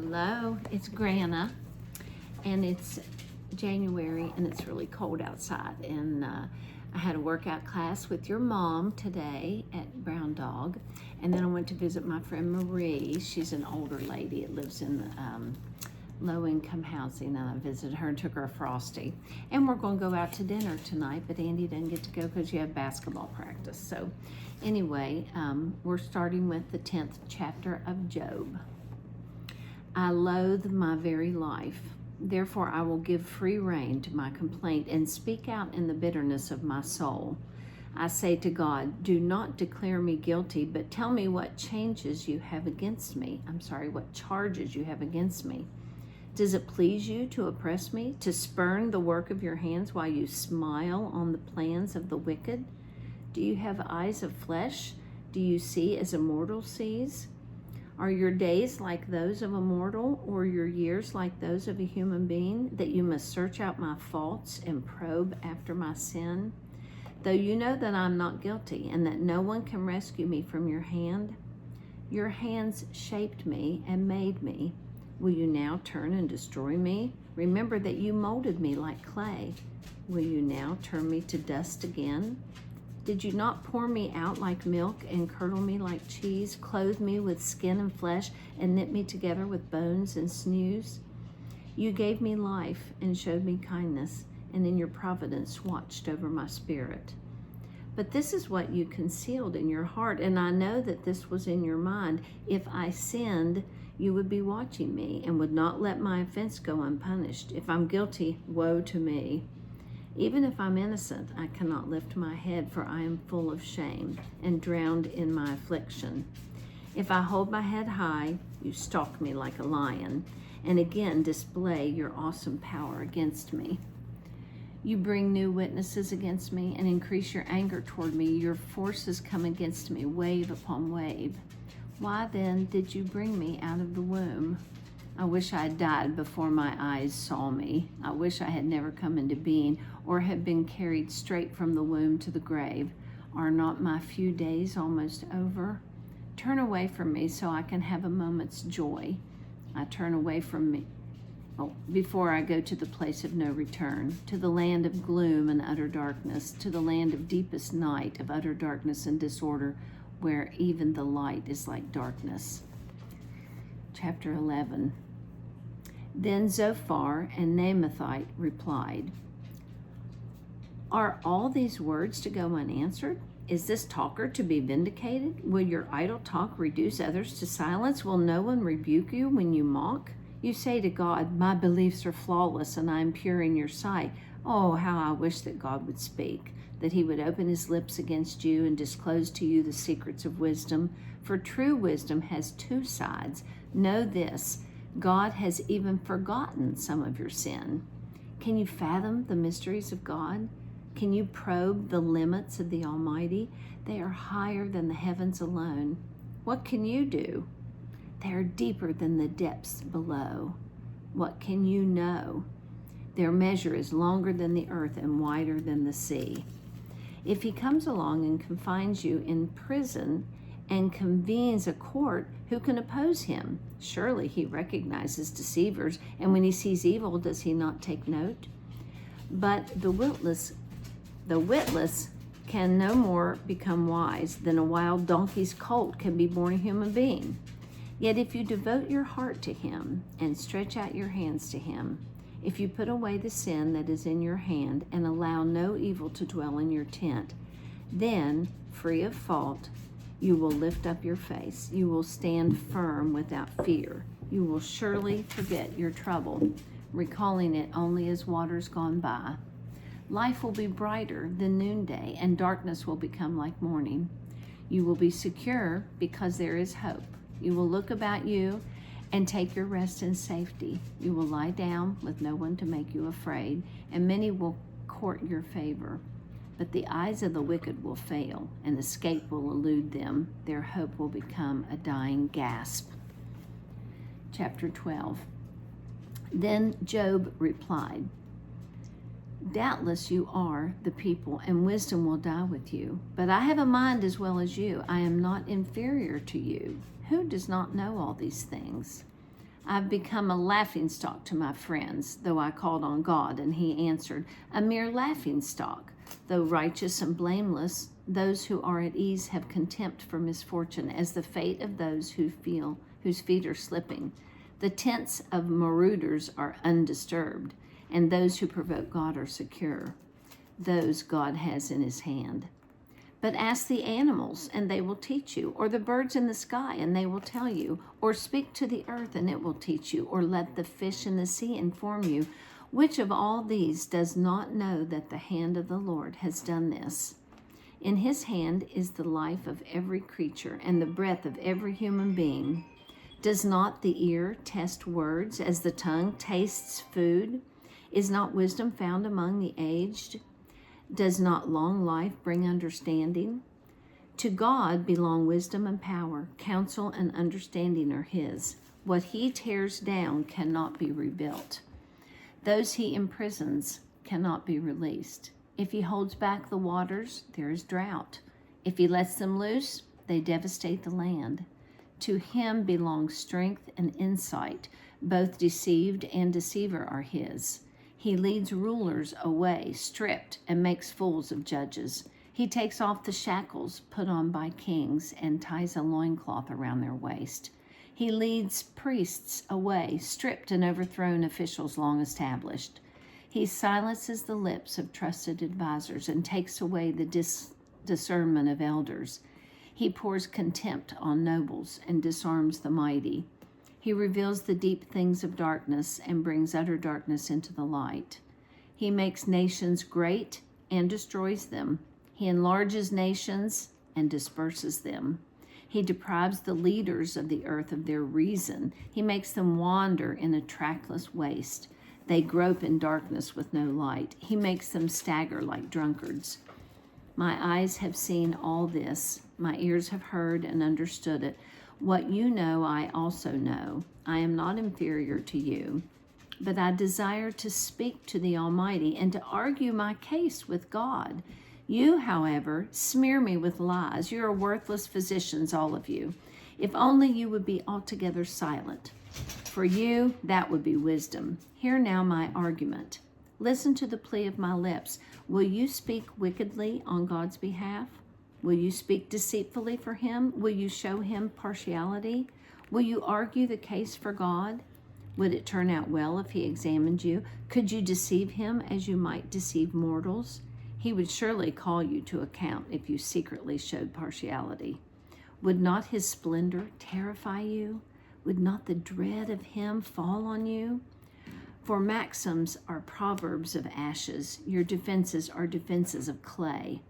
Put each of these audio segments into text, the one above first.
Hello, it's Granna, and it's January, and it's really cold outside. And I had a workout class with your mom today at Brown Dog, and then I went to visit my friend Marie. She's an older lady that lives in low-income housing, and I visited her and took her a Frosty. And we're going to go out to dinner tonight, but Andy doesn't get to go because you have basketball practice. So anyway, we're starting with the 10th chapter of Job. I loathe my very life. Therefore, I will give free rein to my complaint and speak out in the bitterness of my soul. I say to God, do not declare me guilty, but tell me what charges you have against me. Does it please you to oppress me, to spurn the work of your hands while you smile on the plans of the wicked? Do you have eyes of flesh? Do you see as a mortal sees? Are your days like those of a mortal, or your years like those of a human being, that you must search out my faults and probe after my sin? Though you know that I'm not guilty, and that no one can rescue me from your hand, your hands shaped me and made me. Will you now turn and destroy me? Remember that you molded me like clay. Will you now turn me to dust again? Did you not pour me out like milk and curdle me like cheese, clothe me with skin and flesh, and knit me together with bones and sinews? You gave me life and showed me kindness, and in your providence watched over my spirit. But this is what you concealed in your heart, and I know that this was in your mind. If I sinned, you would be watching me and would not let my offense go unpunished. If I'm guilty, woe to me. Even if I'm innocent, I cannot lift my head, for I am full of shame and drowned in my affliction. If I hold my head high, you stalk me like a lion, and again display your awesome power against me. You bring new witnesses against me and increase your anger toward me. Your forces come against me, wave upon wave. Why then did you bring me out of the womb? I wish I had died before my eyes saw me. I wish I had never come into being, or had been carried straight from the womb to the grave. Are not my few days almost over? Turn away from me so I can have a moment's joy. I turn away from me before I go to the place of no return, to the land of gloom and utter darkness, to the land of deepest night, of utter darkness and disorder, where even the light is like darkness. Chapter 11. Then Zophar and Naamathite replied, are all these words to go unanswered? Is this talker to be vindicated? Will your idle talk reduce others to silence? Will no one rebuke you when you mock? You say to God, my beliefs are flawless and I am pure in your sight. Oh, how I wish that God would speak, that he would open his lips against you and disclose to you the secrets of wisdom. For true wisdom has two sides. Know this, God has even forgotten some of your sin. Can you fathom the mysteries of God? Can you probe the limits of the Almighty? They are higher than the heavens alone. What can you do? They are deeper than the depths below. What can you know? Their measure is longer than the earth and wider than the sea. If he comes along and confines you in prison and convenes a court, who can oppose him? Surely he recognizes deceivers, and when he sees evil, does he not take note? But the witless can no more become wise than a wild donkey's colt can be born a human being. Yet if you devote your heart to him and stretch out your hands to him, if you put away the sin that is in your hand and allow no evil to dwell in your tent, then, free of fault, you will lift up your face. You will stand firm without fear. You will surely forget your trouble, recalling it only as waters gone by. Life will be brighter than noonday, and darkness will become like morning. You will be secure because there is hope. You will look about you and take your rest in safety. You will lie down with no one to make you afraid, and many will court your favor. But the eyes of the wicked will fail, and escape will elude them. Their hope will become a dying gasp. Chapter 12. Then Job replied, doubtless you are the people, and wisdom will die with you. But I have a mind as well as you. I am not inferior to you. Who does not know all these things? I've become a laughingstock to my friends, though I called on God, and he answered, a mere laughingstock. Though righteous and blameless, those who are at ease have contempt for misfortune, as the fate of those whose feet are slipping. The tents of marauders are undisturbed, and those who provoke God are secure. Those God has in his hand. But ask the animals, and they will teach you, or the birds in the sky, and they will tell you, or speak to the earth, and it will teach you, or let the fish in the sea inform you. Which of all these does not know that the hand of the Lord has done this? In his hand is the life of every creature, and the breath of every human being. Does not the ear test words as the tongue tastes food? Is not wisdom found among the aged? Does not long life bring understanding? To God belong wisdom and power. Counsel and understanding are his. What he tears down cannot be rebuilt. Those he imprisons cannot be released. If he holds back the waters, there is drought. If he lets them loose, they devastate the land. To him belongs strength and insight. Both deceived and deceiver are his. He leads rulers away, stripped, and makes fools of judges. He takes off the shackles put on by kings and ties a loincloth around their waist. He leads priests away, stripped and overthrown officials long established. He silences the lips of trusted advisors and takes away the discernment of elders. He pours contempt on nobles and disarms the mighty. He reveals the deep things of darkness and brings utter darkness into the light. He makes nations great and destroys them. He enlarges nations and disperses them. He deprives the leaders of the earth of their reason. He makes them wander in a trackless waste. They grope in darkness with no light. He makes them stagger like drunkards. My eyes have seen all this. My ears have heard and understood it. What you know, I also know. I am not inferior to you, but I desire to speak to the Almighty and to argue my case with God. You, however, smear me with lies. You are worthless physicians, all of you. If only you would be altogether silent. For you, that would be wisdom. Hear now my argument. Listen to the plea of my lips. Will you speak wickedly on God's behalf? Will you speak deceitfully for him? Will you show him partiality? Will you argue the case for God? Would it turn out well if he examined you? Could you deceive him as you might deceive mortals? He would surely call you to account if you secretly showed partiality. Would not his splendor terrify you? Would not the dread of him fall on you? For maxims are proverbs of ashes. Your defenses are defenses of clay.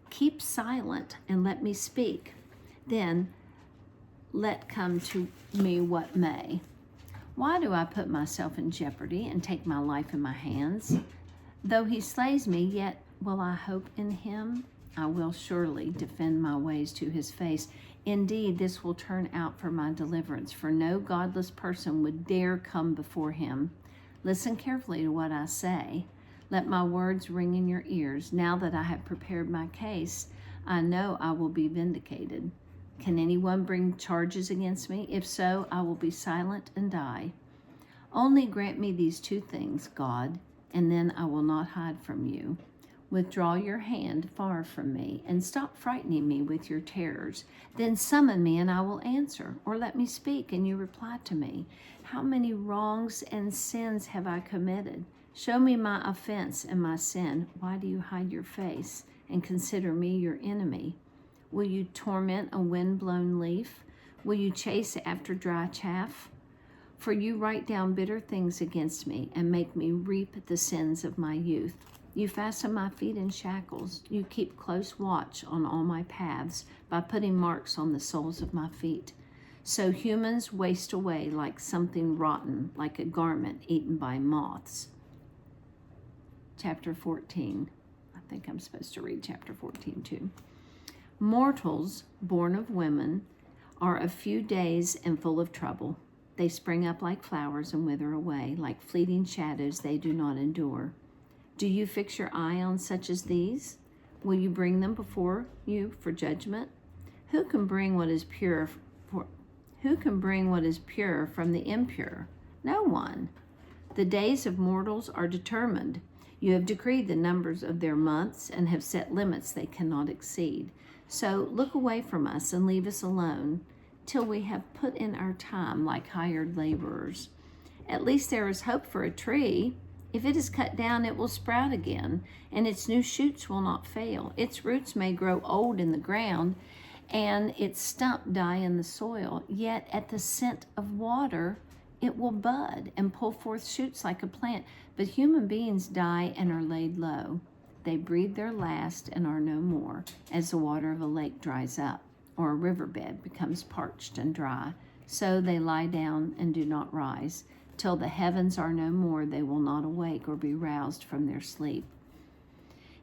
Keep silent and let me speak. Then let come to me what may. Why do I put myself in jeopardy and take my life in my hands? Though he slays me, yet will I hope in him. I will surely defend my ways to his face. Indeed, this will turn out for my deliverance, for no godless person would dare come before him. Listen carefully to what I say. Let my words ring in your ears. Now that I have prepared my case, I know I will be vindicated. Can anyone bring charges against me? If so, I will be silent and die. Only grant me these two things, God, and then I will not hide from you. Withdraw your hand far from me, and stop frightening me with your terrors. Then summon me, and I will answer, or let me speak, and you reply to me. How many wrongs and sins have I committed? Show me my offense and my sin. Why do you hide your face and consider me your enemy? Will you torment a wind-blown leaf? Will you chase after dry chaff? For you write down bitter things against me and make me reap the sins of my youth. You fasten my feet in shackles. You keep close watch on all my paths by putting marks on the soles of my feet. So humans waste away like something rotten, like a garment eaten by moths. Chapter 14. I think I'm supposed to read chapter 14 too. Mortals born of women are of few days and full of trouble. They spring up like flowers and wither away. Like fleeting shadows, they do not endure. Do you fix your eye on such as these? Will you bring them before you for judgment? Who can bring what is pure Who can bring what is pure from the impure? No one. The days of mortals are determined. You have decreed the numbers of their months and have set limits they cannot exceed. So look away from us and leave us alone till we have put in our time like hired laborers. At least there is hope for a tree. If it is cut down, it will sprout again, and its new shoots will not fail. Its roots may grow old in the ground, and its stump die in the soil. Yet at the scent of water, it will bud and pull forth shoots like a plant. But human beings die and are laid low. They breathe their last and are no more, as the water of a lake dries up, or a riverbed becomes parched and dry. So they lie down and do not rise. Till the heavens are no more, they will not awake or be roused from their sleep.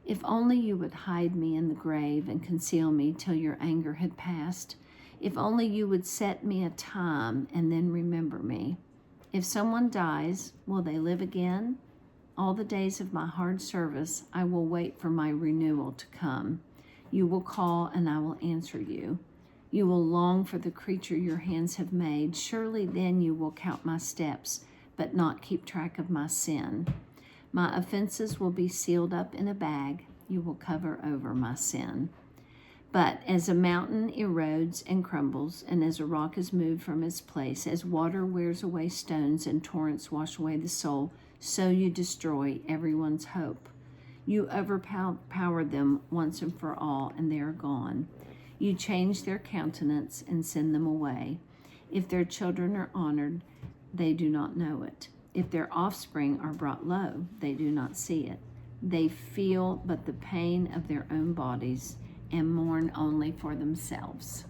If only you would hide me in the grave and conceal me till your anger had passed. If only you would set me a time and then remember me. If someone dies, will they live again? All the days of my hard service, I will wait for my renewal to come. You will call and I will answer you. You will long for the creature your hands have made. Surely then you will count my steps, but not keep track of my sin. My offenses will be sealed up in a bag. You will cover over my sin. But as a mountain erodes and crumbles, and as a rock is moved from its place, as water wears away stones and torrents wash away the soul, so you destroy everyone's hope. You overpower them once and for all, and they are gone. You change their countenance and send them away. If their children are honored, they do not know it. If their offspring are brought low, they do not see it. They feel but the pain of their own bodies and mourn only for themselves.